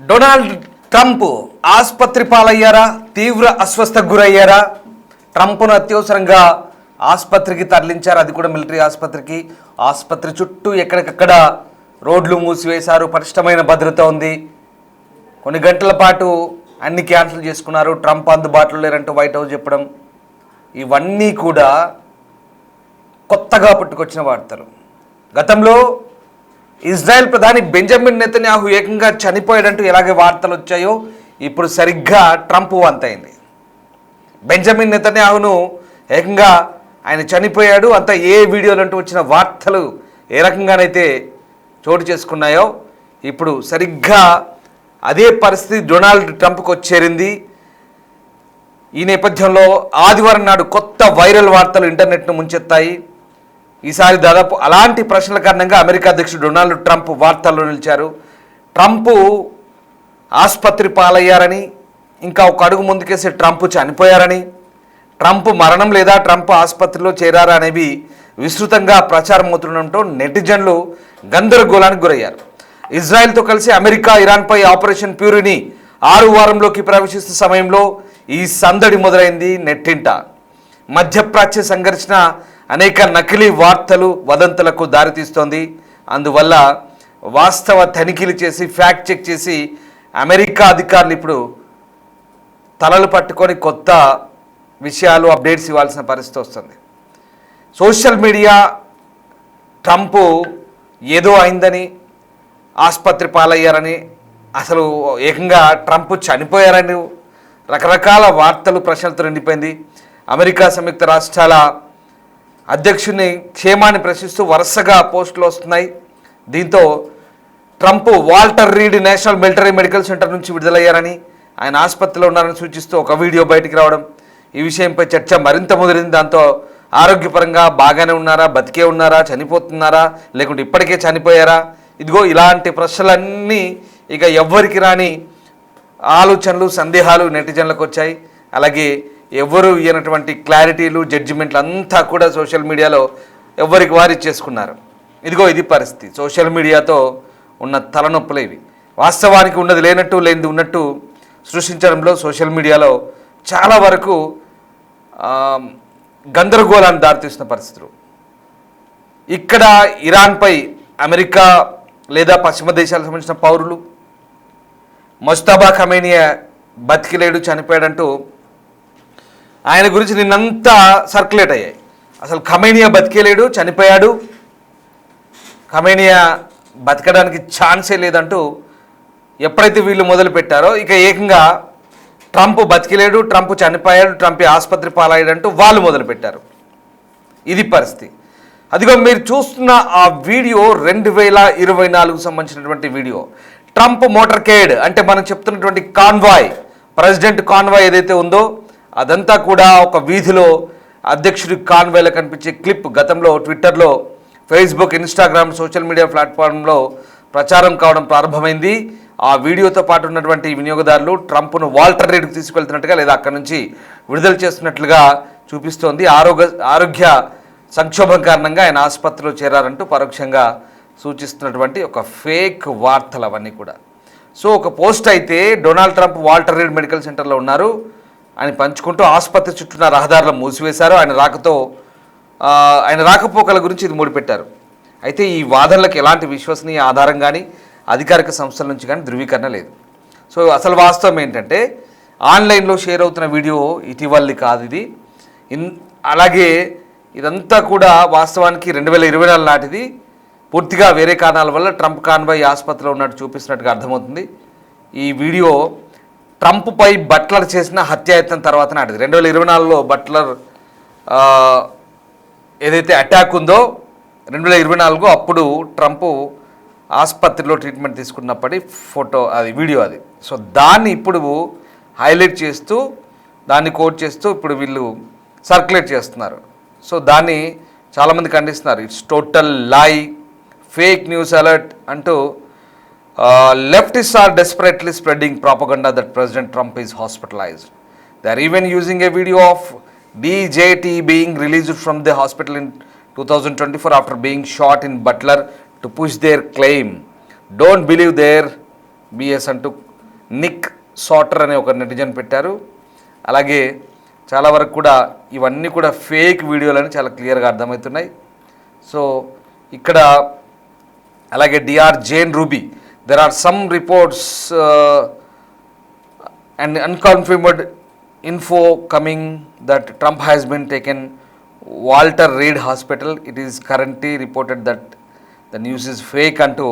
Donald Trump ఆసుపత్రి పాలయ్యారా, తీవ్ర అస్వస్థకు గురయ్యారా? ట్రంప్ను అత్యవసరంగా ఆసుపత్రికి తరలించారు, అది కూడా మిలిటరీ ఆసుపత్రికి. ఆసుపత్రి చుట్టూ ఎక్కడికక్కడ రోడ్లు మూసివేశారు, పటిష్టమైన భద్రత ఉంది. కొన్ని గంటల పాటు అన్ని క్యాన్సిల్ చేసుకున్నారు. ట్రంప్ అందుబాటులో లేరంటూ వైట్ హౌస్ చెప్పడం, ఇవన్నీ కూడా కొత్తగా పుట్టుకొచ్చిన వార్తలు. గతంలో ఇజ్రాయెల్ ప్రధాని బెంజమిన్ నెతన్యాహు ఏకంగా చనిపోయాడంటూ ఎలాగే వార్తలు వచ్చాయో, ఇప్పుడు సరిగ్గా ట్రంప్ వంతైంది. బెంజమిన్ నెతన్యాహును ఏకంగా ఆయన చనిపోయాడు, అంతా ఏ వీడియోలు అంటూ వచ్చిన వార్తలు ఏ రకంగానైతే చోటు చేసుకున్నాయో, ఇప్పుడు సరిగ్గా అదే పరిస్థితి డొనాల్డ్ ట్రంప్కి వచ్చేరింది. ఈ నేపథ్యంలో ఆదివారం నాడు కొత్త వైరల్ వార్తలు ఇంటర్నెట్ను ముంచెత్తాయి. ఈసారి దాదాపు అలాంటి ప్రశ్నల కారణంగా అమెరికా అధ్యక్షుడు డొనాల్డ్ ట్రంప్ వార్తల్లో నిలిచారు. ట్రంప్ ఆసుపత్రి పాలయ్యారని, ఇంకా ఒక అడుగు ముందుకేసి ట్రంప్ చనిపోయారని, ట్రంప్ మరణం లేదా ట్రంప్ ఆసుపత్రిలో చేరారా అనేవి విస్తృతంగా ప్రచారం అవుతుండటంతో నెటిజన్లు గందరగోళానికి గురయ్యారు. ఇజ్రాయెల్తో కలిసి అమెరికా ఇరాన్పై ఆపరేషన్ ప్యూరిని 6వ వారంలోకి ప్రవేశిస్తున్న సమయంలో ఈ సందడి మొదలైంది నెట్టింట. మధ్యప్రాచ్య సంఘర్షణ అనేక నకిలీ వార్తలు, వదంతులకు దారితీస్తోంది. అందువల్ల వాస్తవ తనిఖీలు చేసి, ఫ్యాక్ట్ చెక్ చేసి అమెరికా అధికారులు ఇప్పుడు తలలు పట్టుకొని కొత్త విషయాలు, అప్డేట్స్ ఇవ్వాల్సిన పరిస్థితి వస్తుంది. సోషల్ మీడియా ట్రంప్ ఏదో అయిందని, ఆసుపత్రి పాలయ్యారని, అసలు ఏకంగా ట్రంప్ చనిపోయారని రకరకాల వార్తలు, ప్రశ్నలతో నిండిపోయింది. అమెరికా సంయుక్త రాష్ట్రాల అధ్యక్షుని క్షేమాన్ని ప్రశ్నిస్తూ వరుసగా పోస్టులు వస్తున్నాయి. దీంతో Trump Walter Reed National Military Medical Center నుంచి విడుదలయ్యారని, ఆయన ఆసుపత్రిలో ఉన్నారని సూచిస్తూ ఒక వీడియో బయటికి రావడం, ఈ విషయంపై చర్చ మరింత ముదిరింది. దాంతో ఆరోగ్యపరంగా బాగానే ఉన్నారా, బతికే ఉన్నారా, చనిపోతున్నారా, లేకుంటే ఇప్పటికే చనిపోయారా, ఇదిగో ఇలాంటి ప్రశ్నలన్నీ ఇక ఎవ్వరికి రాని ఆలోచనలు, సందేహాలు నెటిజన్లకు వచ్చాయి. అలాగే ఎవరు ఇయ్యనటువంటి క్లారిటీలు, జడ్జిమెంట్లు అంతా కూడా సోషల్ మీడియాలో ఎవరికి వారు ఇచ్చేసుకున్నారు. ఇదిగో ఇది పరిస్థితి. సోషల్ మీడియాతో ఉన్న తలనొప్పులు ఇవి. వాస్తవానికి ఉన్నది లేనట్టు, లేనిది ఉన్నట్టు సృష్టించడంలో సోషల్ మీడియాలో చాలా వరకు గందరగోళాన్ని దారితీస్తున్న పరిస్థితులు. ఇక్కడ ఇరాన్పై అమెరికా లేదా పశ్చిమ దేశాలకు సంబంధించిన పౌరులు ముజ్తబా ఖమేనియా బతికిలేడు, చనిపోయాడంటూ ఆయన గురించి నిన్నంతా సర్క్యులేట్ అయ్యాయి. అసలు ఖమేనియా బతికేలేడు, చనిపోయాడు, ఖమేనియా బతకడానికి ఛాన్సే లేదంటూ ఎప్పుడైతే వీళ్ళు మొదలుపెట్టారో, ఇక ఏకంగా ట్రంప్ బతికిలేడు, ట్రంప్ చనిపోయాడు, ట్రంప్ ఆసుపత్రి పాలయ్యాడంటూ వాళ్ళు మొదలుపెట్టారు. ఇది పరిస్థితి. అదిగో మీరు చూస్తున్న ఆ వీడియో 2024 సంబంధించినటువంటి వీడియో. ట్రంప్ మోటార్కేడ్ అంటే మనం చెప్తున్నటువంటి కాన్వాయ్, ప్రెసిడెంట్ కాన్వాయ్ ఏదైతే ఉందో అదంతా కూడా ఒక వీధిలో అధ్యక్షుడి కాన్వాయ్లో కనిపించే క్లిప్ గతంలో ట్విట్టర్లో, ఫేస్బుక్, ఇన్స్టాగ్రామ్, సోషల్ మీడియా ప్లాట్ఫామ్లో ప్రచారం కావడం ప్రారంభమైంది. ఆ వీడియోతో పాటు ఉన్నటువంటి వినియోగదారులు ట్రంప్ను వాల్టర్ రీడ్కి తీసుకెళ్తున్నట్టుగా లేదా అక్కడి నుంచి విడుదల చేస్తున్నట్లుగా చూపిస్తోంది. ఆరోగ్య సంక్షోభం కారణంగా ఆయన ఆసుపత్రిలో చేరారంటూ పరోక్షంగా సూచిస్తున్నటువంటి ఒక ఫేక్ వార్తలు అవన్నీ కూడా. సో ఒక పోస్ట్ అయితే Donald Trump Walter Reed Medical సెంటర్లో ఉన్నారు అని పంచుకుంటూ ఆసుపత్రి చుట్టూ రహదారులను మూసివేశారు. ఆయన రాకపోకల గురించి ఇది ముడిపెట్టారు. అయితే ఈ వాదనలకు ఎలాంటి విశ్వసనీయ ఆధారం కానీ అధికారిక సంస్థల నుంచి కానీ ధృవీకరణ లేదు. సో అసలు వాస్తవం ఏంటంటే ఆన్లైన్లో షేర్ అవుతున్న వీడియో ఇటీవలి కాదు ఇది. అలాగే ఇదంతా కూడా వాస్తవానికి 2024 నాటిది. పూర్తిగా వేరే కారణాల వల్ల ట్రంప్ కాన్వాయ్ ఆసుపత్రిలో ఉన్నట్టు చూపిస్తున్నట్టుగా అర్థమవుతుంది. ఈ వీడియో ట్రంప్పై బట్లర్ చేసిన హత్యాయత్నం తర్వాత నాటిది. 2024లో బట్లర్ ఏదైతే అటాక్ ఉందో 2024 అప్పుడు ట్రంప్ ఆసుపత్రిలో ట్రీట్మెంట్ తీసుకున్నప్పటి ఫోటో, అది వీడియో అది. సో దాన్ని ఇప్పుడు హైలైట్ చేస్తూ, దాన్ని కోట్ చేస్తూ ఇప్పుడు వీళ్ళు సర్క్యులేట్ చేస్తున్నారు. సో దాన్ని చాలామంది ఖండిస్తున్నారు. ఇట్స్ టోటల్ లై, ఫేక్ న్యూస్ అలర్ట్ అంటూ leftists are desperately spreading propaganda that President Trump is hospitalized. They are even using a video of DJT being released from the hospital in 2024 after being shot in Butler to push their claim. Don't believe their BS అంటూ Nick సాటర్ అనే ఒక netizen పెట్టారు. అలాగే చాలా వరకు కూడా ఇవన్నీ కూడా ఫేక్ వీడియోలని చాలా క్లియర్గా అర్థమవుతున్నాయి. సో ఇక్కడ అలాగే DR Jane Ruby, there are some reports and unconfirmed info coming that Trump has been taken Walter Reed Hospital. It is currently reported that the news is fake అంటూ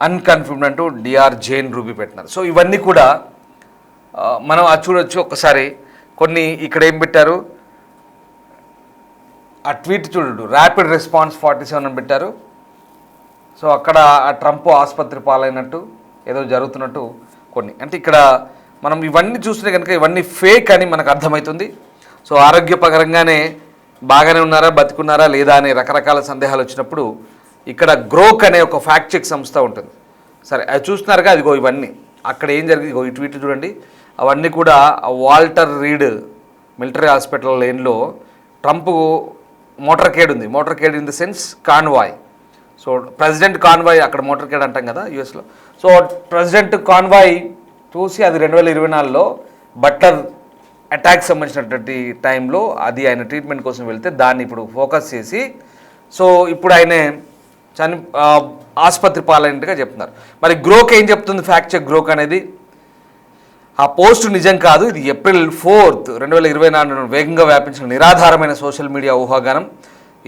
అన్కన్ఫర్మ్డ్ అంటూ DR Jane ruby పెట్టినారు. So ఇవన్నీ కూడా మనం అది చూడొచ్చు ఒకసారి. కొన్ని ఇక్కడ ఏం పెట్టారు, ఆ ట్వీట్ చూడు, ర్యాపిడ్ రెస్పాన్స్ 47 అని పెట్టారు. సో అక్కడ ఆ ట్రంప్ ఆసుపత్రి పాలైనట్టు ఏదో జరుగుతున్నట్టు కొన్ని, అంటే ఇక్కడ మనం ఇవన్నీ చూస్తే కనుక ఇవన్నీ ఫేక్ అని మనకు అర్థమవుతుంది. సో ఆరోగ్యపరంగానే బాగానే ఉన్నారా, బతికున్నారా లేదా అనే రకరకాల సందేహాలు వచ్చినప్పుడు ఇక్కడ గ్రోక్ అనే ఒక ఫ్యాక్ట్ చెక్ సంస్థ ఉంటుంది. సరే అది చూస్తున్నారుగా, అదిగో ఇవన్నీ అక్కడ ఏం జరిగింది, ఇగో ఈ ట్వీట్ చూడండి. అవన్నీ కూడా వాల్టర్ రీడ్ మిలిటరీ హాస్పిటల్ లేన్లో ట్రంప్ మోటార్కేడ్ ఉంది. Motorcade in the sense convoy. So president convoy, అక్కడ మోటార్కేడ్ అంటాం కదా యూఎస్లో. సో ప్రెసిడెంట్ కాన్వాయ్ చూసి అది 2024లో బట్లర్ అటాక్ సంబంధించినటువంటి టైంలో అది ఆయన ట్రీట్మెంట్ కోసం వెళ్తే దాన్ని ఇప్పుడు ఫోకస్ చేసి సో ఇప్పుడు ఆయన ఆసుపత్రి పాలైనట్టుగా చెప్తున్నారు. మరి గ్రోక్ ఏం చెప్తుంది, ఫ్యాక్ట్ చెక్ గ్రోక్ అనేది ఆ పోస్ట్ నిజం కాదు, ఇది ఏప్రిల్ 4, 2024 వేగంగా వ్యాపించిన నిరాధారమైన సోషల్ మీడియా ఊహాగానం.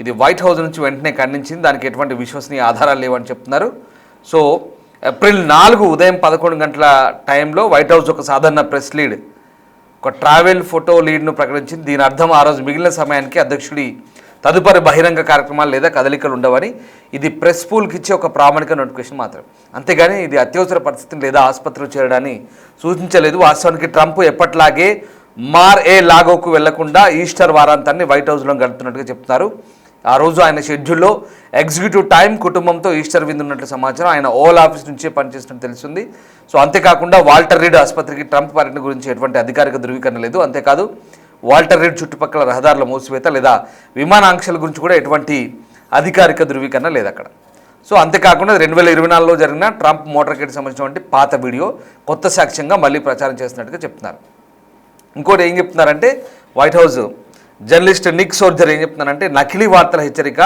ఇది వైట్ హౌస్ నుంచి వెంటనే ఖండించింది, దానికి ఎటువంటి విశ్వసనీయ ఆధారాలు లేవని చెప్తున్నారు. సో ఏప్రిల్ 4 ఉదయం 11 గంటల టైంలో వైట్ హౌస్ ఒక సాధారణ ప్రెస్ లీడ్, ఒక ట్రావెల్ ఫోటో లీడ్ను ప్రకటించింది. దీని అర్థం ఆ రోజు మిగిలిన సమయానికి అధ్యక్షుడి తదుపరి బహిరంగ కార్యక్రమాలు లేదా కదలికలు ఉండవని. ఇది ప్రెస్ పూల్కి ఇచ్చే ఒక ప్రామాణిక నోటిఫికేషన్ మాత్రం, అంతేగాని ఇది అత్యవసర పరిస్థితిని లేదా ఆసుపత్రిలో చేరడాన్ని సూచించలేదు. వాస్తవానికి ట్రంప్ ఎప్పట్లాగే లాగోకు వెళ్లకుండా ఈస్టర్ వారాంతాన్ని వైట్ హౌస్లో గడుపుతున్నట్టుగా చెప్తున్నారు. ఆ రోజు ఆయన షెడ్యూల్లో ఎగ్జిక్యూటివ్ టైం కుటుంబంతో ఈస్టర్ విందు ఉన్నట్లు సమాచారం. ఆయన ఓవల్ ఆఫీస్ నుంచే పనిచేస్తున్నట్టు తెలుస్తుంది. సో అంతేకాకుండా వాల్టర్ రీడ్ ఆసుపత్రికి ట్రంప్ పర్యటన గురించి ఎటువంటి అధికారిక ధృవీకరణ లేదు. అంతేకాదు వాల్టర్ రీడ్ చుట్టుపక్కల రహదారుల మూసివేత లేదా విమానాంక్షల గురించి కూడా ఎటువంటి అధికారిక ధృవీకరణ లేదు అక్కడ. సో అంతేకాకుండా 2024లో జరిగిన ట్రంప్ మోటార్కేడ్కి సంబంధించినటువంటి పాత వీడియో కొత్త సాక్ష్యంగా మళ్ళీ ప్రచారం చేస్తున్నట్టుగా చెప్తున్నారు. ఇంకోటి ఏం చెప్తున్నారంటే వైట్ హౌస్ జర్నలిస్ట్ నిక్ సోర్జర్ ఏం చెప్తున్నారంటే నకిలీ వార్తల హెచ్చరిక,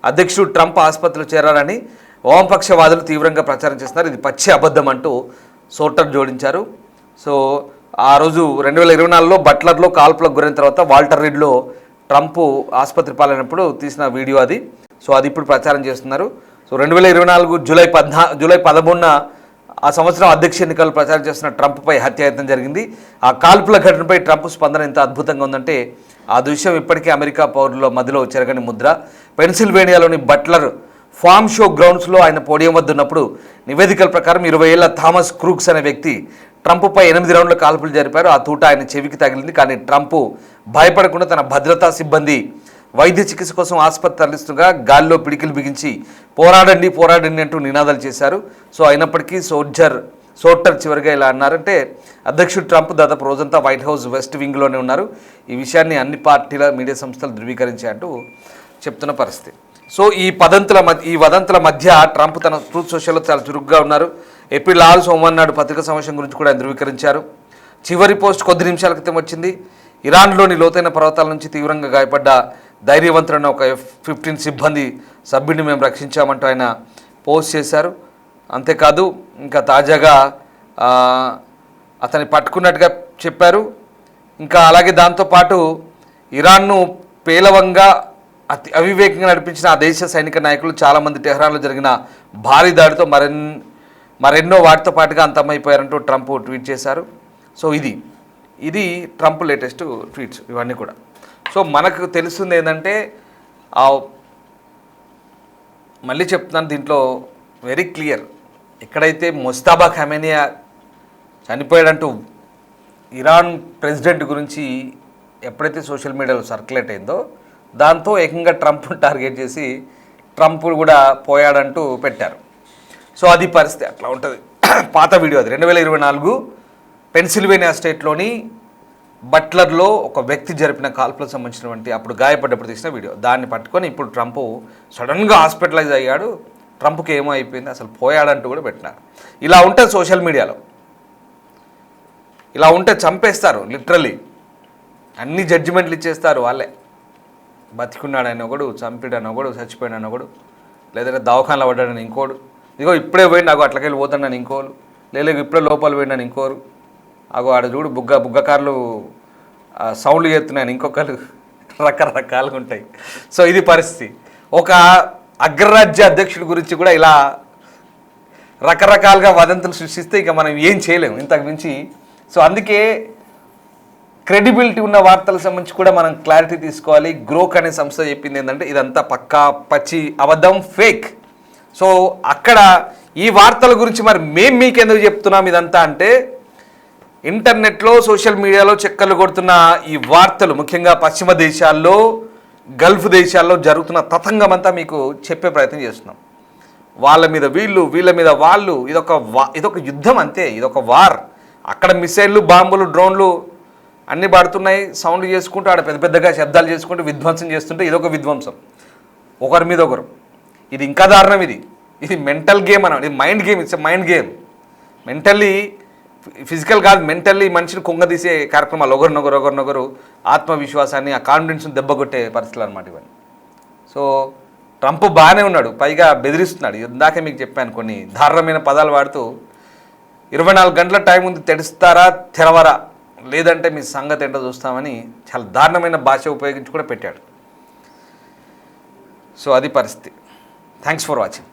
అధ్యక్షుడు ట్రంప్ ఆసుపత్రిలో చేరారని వామపక్షవాదులు తీవ్రంగా ప్రచారం చేస్తున్నారు, ఇది పచ్చి అబద్ధం అంటూ సోర్టర్ జోడించారు. సో ఆ రోజు 2024లో బట్లర్లో కాల్పులకు గురైన తర్వాత వాల్టర్ రీడ్లో ట్రంప్ ఆసుపత్రి పాలైనప్పుడు తీసిన వీడియో అది. సో అది ఇప్పుడు ప్రచారం చేస్తున్నారు. సో 2024 జూలై 13న ఆ సంవత్సరం అధ్యక్ష ఎన్నికలు ప్రచారం చేస్తున్న ట్రంప్పై హత్యాయత్నం జరిగింది. ఆ కాల్పుల ఘటనపై ట్రంప్ స్పందన ఎంత అద్భుతంగా ఉందంటే ఆ దృశ్యం ఇప్పటికే అమెరికా పౌరుల మధ్యలో చెరగని ముద్ర. పెన్సిల్వేనియాలోని బట్లర్ ఫామ్ షో గ్రౌండ్స్లో ఆయన పోడియం వద్ద ఉన్నప్పుడు నివేదికల ప్రకారం 20 ఏళ్ల థామస్ క్రూక్స్ అనే వ్యక్తి ట్రంప్పై 8 రౌండ్ల కాల్పులు జరిపారు. ఆ తూట ఆయన చెవికి తగిలింది. కానీ ట్రంప్ భయపడకుండా తన భద్రతా సిబ్బంది వైద్య చికిత్స కోసం ఆసుపత్రి తరలిస్తుండగా గాల్లో పిడికిలు బిగించి పోరాడండి పోరాడండి అంటూ నినాదాలు చేశారు. సో అయినప్పటికీ సోర్టర్ చివరిగా ఇలా అన్నారంటే అధ్యక్షుడు ట్రంప్ దాదాపు రోజంతా వైట్ హౌస్ వెస్ట్ వింగ్లోనే ఉన్నారు. ఈ విషయాన్ని అన్ని పార్టీల మీడియా సంస్థలు ధృవీకరించాయంటూ చెప్తున్న పరిస్థితి. సో ఈ వదంతుల మధ్య ట్రంప్ తన ట్రూత్ సోషల్లో చాలా చురుగ్గా ఉన్నారు. ఏప్రిల్ 6 సోమవారం నాడు పత్రికా సమావేశం గురించి కూడా ఆయన ధృవీకరించారు. చివరి పోస్ట్ కొద్ది నిమిషాల క్రితం వచ్చింది. ఇరాన్లోని లోతైన పర్వతాల నుంచి తీవ్రంగా గాయపడ్డ ధైర్యవంతుడైన ఒక F-15 సిబ్బంది సభ్యుడిని మేము రక్షించామంటూ ఆయన పోస్ట్ చేశారు. అంతేకాదు ఇంకా తాజాగా అతన్ని పట్టుకున్నట్టుగా చెప్పారు. ఇంకా అలాగే దాంతోపాటు ఇరాన్ను పేలవంగా అవివేకంగా నడిపించిన ఆ దేశ సైనిక నాయకులు చాలామంది టెహ్రాన్లో జరిగిన భారీ దాడితో మరెన్నో వాటితో పాటుగా అంతమైపోయారంటూ ట్రంప్ ట్వీట్ చేశారు. సో ఇది ట్రంప్ లేటెస్ట్ ట్వీట్స్ ఇవన్నీ కూడా. సో మనకు తెలుస్తుంది ఏంటంటే మళ్ళీ చెప్తున్నాను, దీంట్లో వెరీ క్లియర్, ఎక్కడైతే ముస్తాబా ఖమేనియా చనిపోయాడంటూ ఇరాన్ ప్రెసిడెంట్ గురించి ఎప్పుడైతే సోషల్ మీడియాలో సర్క్యులేట్ అయిందో దాంతో ఏకంగా ట్రంప్ టార్గెట్ చేసి ట్రంప్ కూడా పోయాడంటూ పెట్టారు. సో అది పరిస్థితి అట్లా ఉంటుంది. పాత వీడియో అది 2024 పెన్సిల్వేనియా స్టేట్లోని బట్లర్లో ఒక వ్యక్తి జరిపిన కాల్పులకు సంబంధించినటువంటి అప్పుడు గాయపడ్డప్పుడు తీసిన వీడియో. దాన్ని పట్టుకొని ఇప్పుడు ట్రంప్ సడన్గా హాస్పిటలైజ్ అయ్యాడు, ట్రంప్కి ఏమో అయిపోయింది, అసలు పోయాడంటూ కూడా పెట్టినారు. ఇలా ఉంటుంది సోషల్ మీడియాలో. ఇలా ఉంటే చంపేస్తారు లిటరలీ. అన్ని జడ్జిమెంట్లు ఇచ్చేస్తారు వాళ్ళే. బతికున్నాడని ఒకడు, చంపిడని ఒకడు, చచ్చిపోయాడని ఒకడు, లేదంటే దవాఖానలో పడ్డాడని ఇంకోడు, ఇదిగో ఇప్పుడే పోయింది అగో అట్లకెళ్ళి పోతాడని ఇంకోరు, లేదు ఇప్పుడే లోపల పోయిండని ఇంకోరు, అగో ఆడ చూడు బుగ్గకారులు సౌండ్లు చేస్తున్నాయని ఇంకొకరు, రకరకాలుగా ఉంటాయి. సో ఇది పరిస్థితి. ఒక అగ్రరాజ్య అధ్యక్షుడి గురించి కూడా ఇలా రకరకాలుగా వదంతులు సృష్టిస్తే ఇక మనం ఏం చేయలేము ఇంతకు మించి. సో అందుకే క్రెడిబిలిటీ ఉన్న వార్తలకు సంబంధించి కూడా మనం క్లారిటీ తీసుకోవాలి. గ్రోక్ అనే సంస్థ చెప్పింది ఏంటంటే ఇదంతా పక్కా పచ్చి అబద్ధం, ఫేక్. సో అక్కడ ఈ వార్తల గురించి మరి మేము మీకు ఎందుకు చెప్తున్నాం ఇదంతా అంటే, ఇంటర్నెట్లో సోషల్ మీడియాలో చక్కర్లు కొడుతున్న ఈ వార్తలు, ముఖ్యంగా పశ్చిమ దేశాల్లో, గల్ఫ్ దేశాల్లో జరుగుతున్న తతంగం అంతా మీకు చెప్పే ప్రయత్నం చేస్తున్నాం. వాళ్ళ మీద వీళ్ళు, వీళ్ళ మీద వాళ్ళు, ఇదొక యుద్ధం అంతే, ఇదొక వార్. అక్కడ మిసైళ్ళు, బాంబులు, డ్రోన్లు అన్నీ పడుతున్నాయి, సౌండ్ చేసుకుంటూ ఆడ పెద్ద పెద్దగా శబ్దాలు చేసుకుంటూ విధ్వంసం చేస్తుంటే ఇదొక విధ్వంసం, ఒకరి మీద ఒకరు. ఇది ఇంకా దారుణం. ఇది మెంటల్ గేమ్ అన్న, ఇది mind game. It's mind game. Mentally, physical కాదు, మెంటల్లీ మనిషిని కుంగదీసే కార్యక్రమాలు, ఒకరినొకరు ఆత్మవిశ్వాసాన్ని, ఆ కాన్ఫిడెన్స్ని దెబ్బకొట్టే పరిస్థితులు అనమాట ఇవన్నీ. సో ట్రంప్ బాగానే ఉన్నాడు, పైగా బెదిరిస్తున్నాడు. ఇందాకే మీకు చెప్పాను కొన్ని దారుణమైన పదాలు వాడుతూ 24 గంటల టైం ఉంది, తెరుస్తారా తెరవరా, లేదంటే మీ సంగతి ఏంటో చూస్తామని చాలా దారుణమైన భాష ఉపయోగించి కూడా పెట్టాడు. సో అది పరిస్థితి. Thanks for watching.